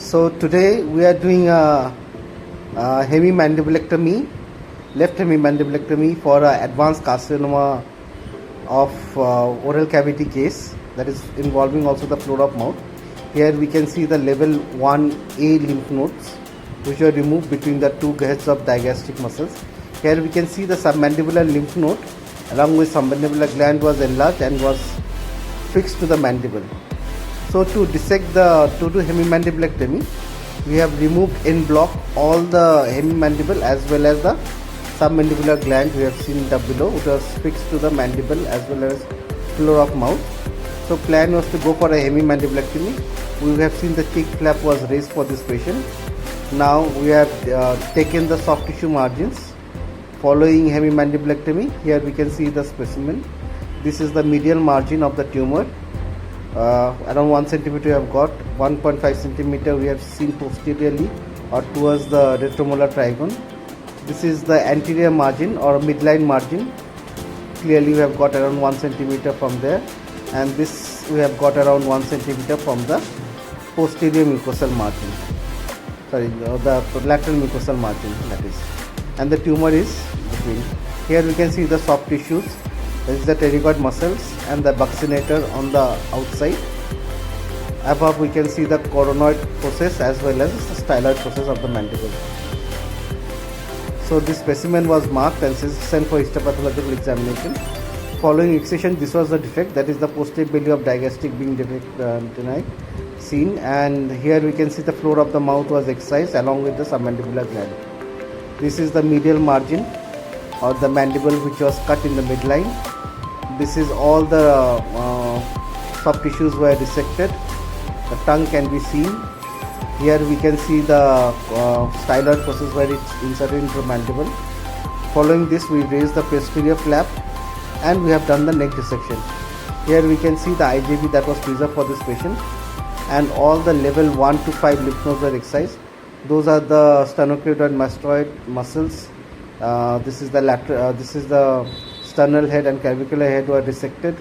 So today we are doing a hemimandiblectomy, left hemimandiblectomy for advanced carcinoma of oral cavity case, that is involving also the floor of mouth. Here we can see the level 1A lymph nodes which were removed between the two heads of digastric muscles. Here we can see the submandibular lymph node along with submandibular gland was enlarged and was fixed to the mandible. So to dissect to do hemimandiblectomy, we have removed Enbloc all the hemimandible as well as the submandibular gland. We have seen the below, which was fixed to the mandible as well as floor of mouth. So plan was to go for a hemimandiblectomy. We have seen the cheek flap was raised for this patient. Now we have taken the soft tissue margins following hemimandiblectomy. Here we can see the specimen. This is the medial margin of the tumor. Around 1 centimeter we have got, 1.5 centimeter we have seen posteriorly or towards the retromolar trigone. This is the anterior margin or midline margin. Clearly we have got around 1 centimeter from there, and this we have got around 1 centimeter from the posterior mucosal margin. Sorry, the lateral mucosal margin, that is. And the tumor is between. Here we can see the soft tissues. This is the pterygoid muscles and the buccinator on the outside. Above we can see the coronoid process as well as the styloid process of the mandible. So this specimen was marked and sent for histopathological examination. Following excision, this was the defect, that is the posterior belly of digastric being defect seen, and here we can see the floor of the mouth was excised along with the submandibular gland. This is the medial margin or the mandible which was cut in the midline. This is all the soft tissues were dissected. The tongue can be seen. Here we can see the styloid process where it's inserted into the mandible. Following this, we raise the posterior flap and we have done the neck dissection. Here we can see the IJB that was preserved for this patient, and all the level 1 to 5 lymph nodes were excised. Those are the Sternocleidomastoid muscles. This is the sternal head and clavicular head were dissected.